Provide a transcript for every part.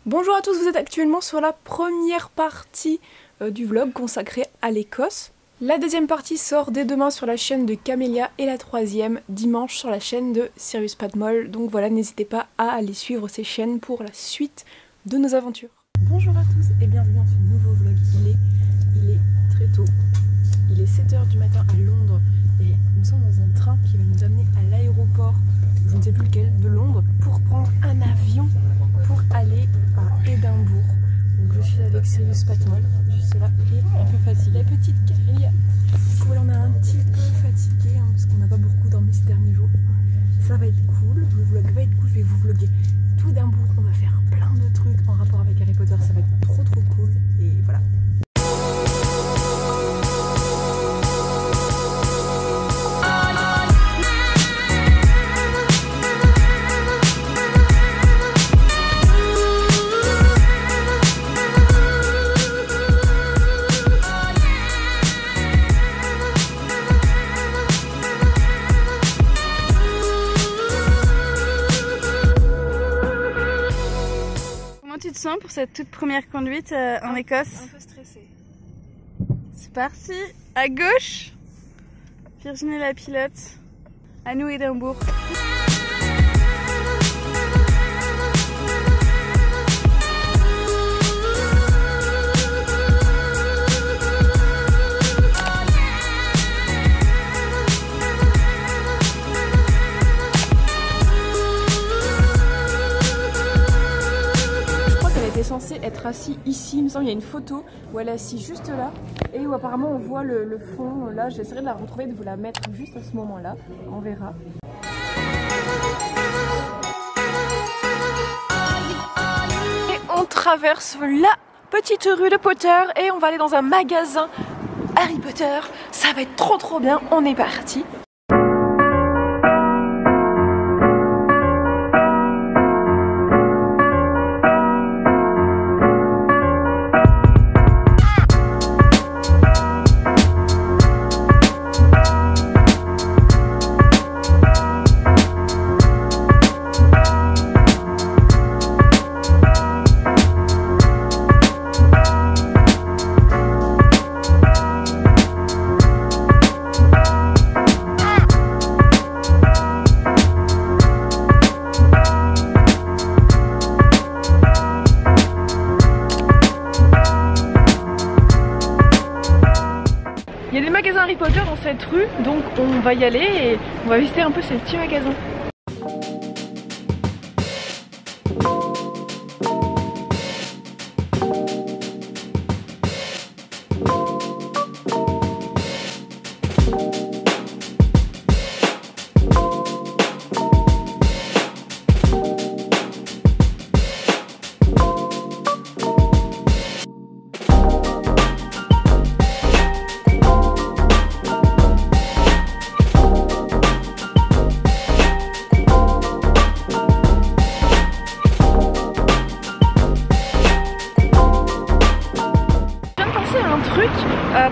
Bonjour à tous, vous êtes actuellement sur la première partie du vlog consacré à l'Écosse. La deuxième partie sort dès demain sur la chaîne de Camélia et la troisième dimanche sur la chaîne de Sirius Patmol. Donc voilà, n'hésitez pas à aller suivre ces chaînes pour la suite de nos aventures. Bonjour à tous et bienvenue dans ce nouveau vlog. Il est très tôt. Il est 7 h du matin à Londres et nous sommes dans un train qui va nous amener à l'aéroport, je ne sais plus lequel, de Londres, pour prendre un avion pour aller à Édimbourg. Donc je suis avec Sirius Patmol, juste là, et un peu fatiguée. La petite Camélia. Du coup, là, on est un petit peu fatigué parce qu'on n'a pas beaucoup dormi ces derniers jours. Ça va être cool, le vlog va être cool, je vais vous vlogger tout Édimbourg. On va faire plein de trucs en rapport avec Harry Potter, ça va être trop cool. Et voilà. Tu te sens pour cette toute première conduite en Écosse? Un peu stressée. C'est parti. À gauche, Virginie la pilote. À nous Édimbourg. Censée être assis ici, il me semble qu'il y a une photo où elle est assise juste là et où apparemment on voit le fond là. J'essaierai de la retrouver, de vous la mettre juste à ce moment là, on verra. Et on traverse la petite rue de Potter et on va aller dans un magasin Harry Potter. Ça va être trop bien, on est parti. Il y a des magasins Harry Potter dans cette rue, donc on va y aller et on va visiter un peu ces petits magasins.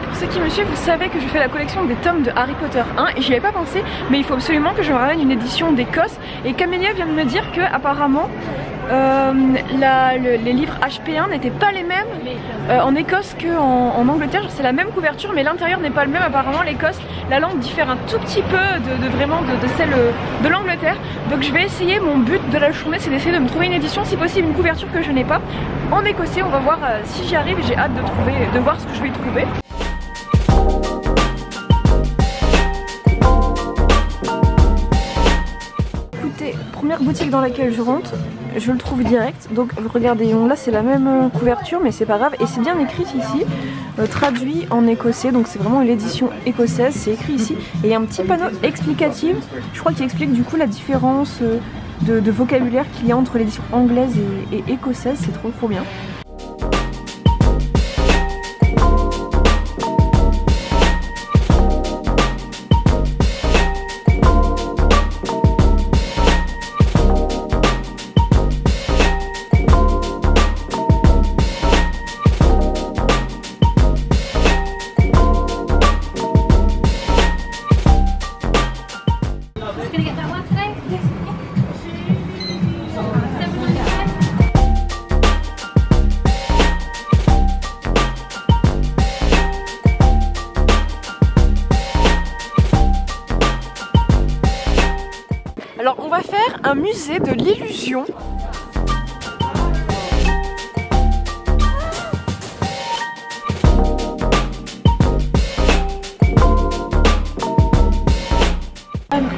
Pour ceux qui me suivent, vous savez que je fais la collection des tomes de Harry Potter 1 et j'y avais pas pensé, mais il faut absolument que je me ramène une édition d'Écosse. Et Camélia vient de me dire que apparemment les livres HP1 n'étaient pas les mêmes en Écosse qu'en Angleterre. C'est la même couverture mais l'intérieur n'est pas le même. Apparemment l'Écosse, la langue diffère un tout petit peu de celle de l'Angleterre. Donc je vais essayer, mon but de la journée c'est d'essayer de me trouver une édition, si possible une couverture que je n'ai pas, en écossais. On va voir si j'y arrive, j'ai hâte de voir ce que je vais trouver. Première boutique dans laquelle je rentre, je le trouve direct. Donc regardez, là c'est la même couverture mais c'est pas grave. Et c'est bien écrit ici, traduit en écossais. Donc c'est vraiment l'édition écossaise, c'est écrit ici. Et il y a un petit panneau explicatif, je crois qu'il explique du coup la différence de vocabulaire qu'il y a entre l'édition anglaise et écossaise. C'est trop bien. un musée de l'illusion.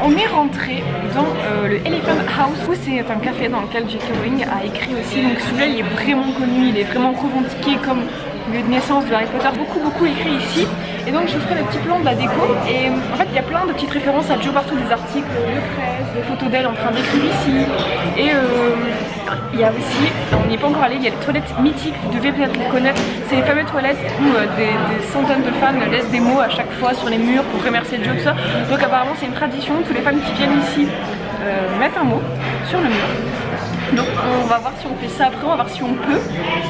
On est rentré dans le Elephant House, où c'est un café dans lequel J.K. Rowling a écrit aussi. Donc celui-là il est vraiment connu, il est vraiment revendiqué comme lieu de naissance de Harry Potter, beaucoup écrit ici. Et donc je vous ferai le petit plan de la déco. Et en fait il y a plein de petites références à Jo partout, des articles de presse, des photos d'elle en train d'écrire ici. Et il y a aussi, on n'y est pas encore allé, il y a les toilettes mythiques, vous devez peut-être les connaître. C'est les fameuses toilettes où des centaines de fans laissent des mots à chaque fois sur les murs pour remercier Jo, tout ça. Donc apparemment c'est une tradition, tous les fans qui viennent ici mettent un mot sur le mur. Donc on va voir si on fait ça après, on va voir si on peut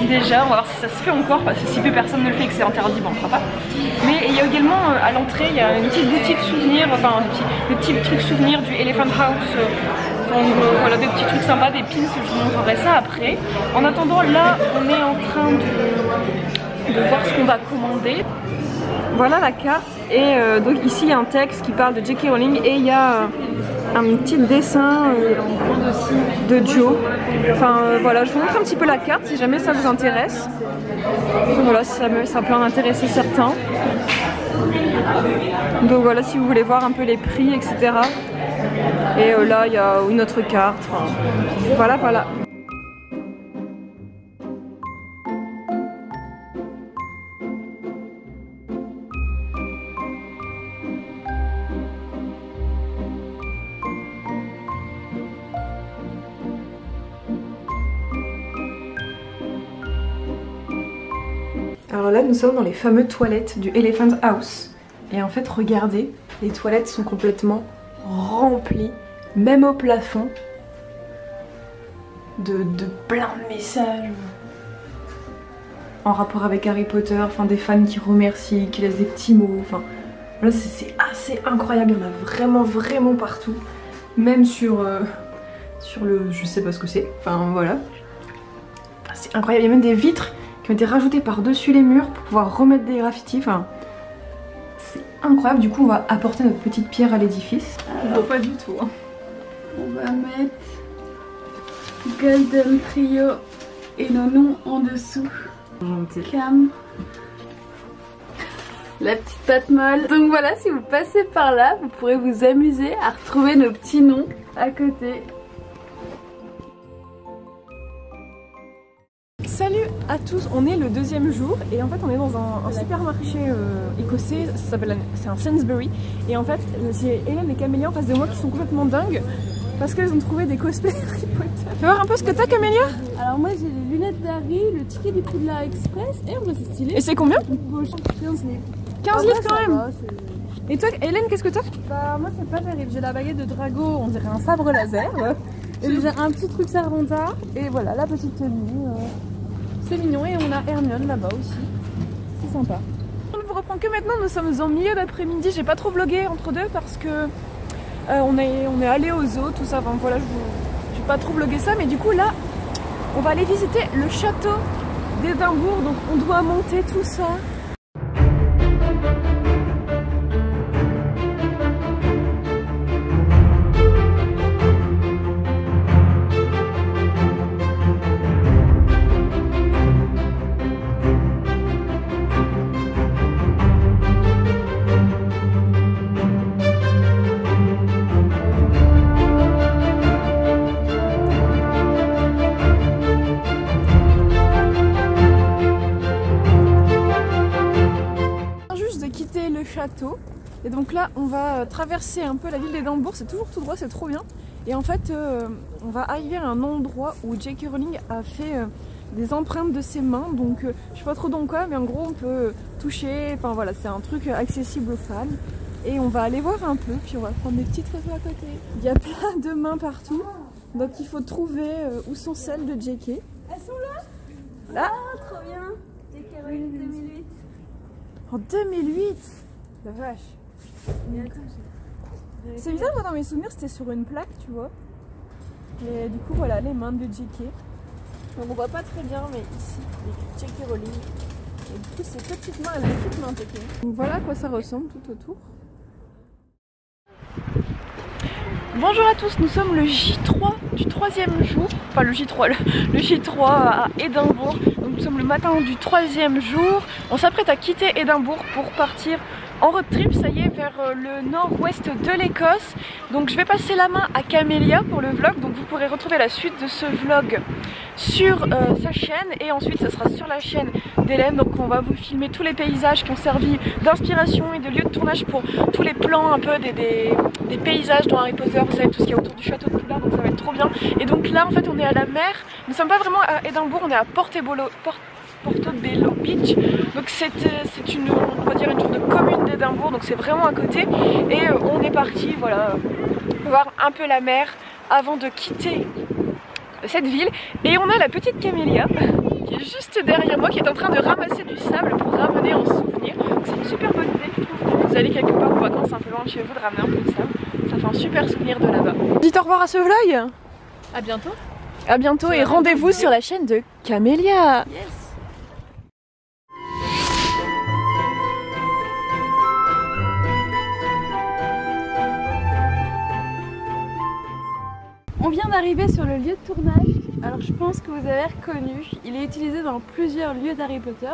déjà, on va voir si ça se fait encore, parce que si peu personne ne le fait et que c'est interdit, bon on ne fera pas. Mais il y a également à l'entrée, il y a une petite boutique souvenir, enfin des petits trucs souvenirs du Elephant House. Voilà, des petits trucs sympas, des pins, je vous montrerai ça après. En attendant, là on est en train de voir ce qu'on va commander. Voilà la carte, et donc ici il y a un texte qui parle de J.K. Rowling et il y a un petit dessin de Jo. Enfin voilà, je vous montre un petit peu la carte si jamais ça vous intéresse. Voilà, ça peut en intéresser certains. Donc voilà, si vous voulez voir un peu les prix, etc. Et là il y a une autre carte. Enfin, voilà. Alors là nous sommes dans les fameuses toilettes du Elephant House. Et en fait regardez, les toilettes sont complètement remplies, même au plafond, de plein de messages en rapport avec Harry Potter, enfin des fans qui remercient, qui laissent des petits mots, enfin là c'est assez incroyable, il y en a vraiment partout, même sur le, je sais pas ce que c'est, enfin voilà, c'est incroyable, il y a même des vitres qui ont été rajoutées par-dessus les murs pour pouvoir remettre des graffitis, enfin c'est incroyable. Du coup on va apporter notre petite pierre à l'édifice. On voit pas du tout hein. On va mettre Golden Trio et nos noms en dessous. Cam, la petite pâte molle. Donc voilà, si vous passez par là, vous pourrez vous amuser à retrouver nos petits noms à côté. Salut à tous, on est le deuxième jour et en fait on est dans un supermarché écossais, c'est un Sainsbury, et en fait j'ai Hélène et Camélia en face de moi qui sont complètement dingues parce qu'elles ont trouvé des cosplays Harry Potter. Fais voir un peu ce que t'as Camélia. Alors moi j'ai les lunettes d'Harry, le ticket du Poudlard Express, et on va c'est stylé. Et c'est combien? 15 livres. 15 livres quand même va, et toi Hélène, qu'est-ce que t'as? Bah moi c'est pas terrible, j'ai la baguette de Drago, on dirait un sabre laser. Et j'ai un petit truc Servanta, et voilà la petite tenue. C'est mignon, et on a Hermione là-bas aussi. C'est sympa. On ne vous reprend que maintenant, nous sommes en milieu d'après-midi. J'ai pas trop vlogué entre deux parce que on est allé au zoo, tout ça. Enfin voilà, j'ai pas trop vlogué ça, mais du coup là, on va aller visiter le château d'Édimbourg. Donc on doit monter tout ça. Château. Et donc là on va traverser un peu la ville d'Édimbourg, c'est toujours tout droit, c'est trop bien. Et en fait on va arriver à un endroit où J.K. Rowling a fait des empreintes de ses mains, donc je sais pas trop dans quoi, mais en gros on peut toucher, enfin voilà, c'est un truc accessible aux fans. Et on va aller voir un peu, puis on va prendre des petites photos à côté. Il y a plein de mains partout, donc il faut trouver où sont celles de J.K. Elles sont là. Là. Ah, trop bien. J.K. Rowling 2008. En 2008. La vache. C'est bizarre, moi dans mes souvenirs c'était sur une plaque, tu vois. Et du coup voilà les mains de J.K. Donc on voit pas très bien, mais ici il y a J.K. Rowling. Et du coup ces petites mains, elle a des petites mains J.K. Donc voilà à quoi ça ressemble tout autour. Bonjour à tous, nous sommes le J3 du 3e jour, enfin le J3 à Édimbourg. Donc nous sommes le matin du 3e jour. On s'apprête à quitter Édimbourg pour partir en road trip, ça y est, vers le nord-ouest de l'Écosse. Donc je vais passer la main à Camélia pour le vlog, donc vous pourrez retrouver la suite de ce vlog sur sa chaîne et ensuite ce sera sur la chaîne d'Hélène. Donc on va vous filmer tous les paysages qui ont servi d'inspiration et de lieu de tournage pour tous les plans un peu des paysages dans Harry Potter, vous savez tout ce qu'il y a autour du château de Poudlard, donc ça va être trop bien. Et donc là en fait on est à la mer, nous ne sommes pas vraiment à Édimbourg, on est à Portobello Beach, donc c'est une, on va dire une sorte de commune d'Édimbourg, donc c'est vraiment à côté et on est parti voilà voir un peu la mer avant de quitter cette ville. Et on a la petite Camélia qui est juste derrière moi qui est en train de ramasser du sable pour ramener en souvenir, donc c'est une super bonne idée je trouve quand vous allez quelque part en vacances un peu loin de chez vous de ramener un peu de sable, ça fait un super souvenir de là-bas. Dites au revoir à ce vlog. À bientôt. À bientôt et rendez-vous sur la chaîne de Camélia. Yes. On vient d'arriver sur le lieu de tournage, alors je pense que vous avez reconnu, il est utilisé dans plusieurs lieux d'Harry Potter.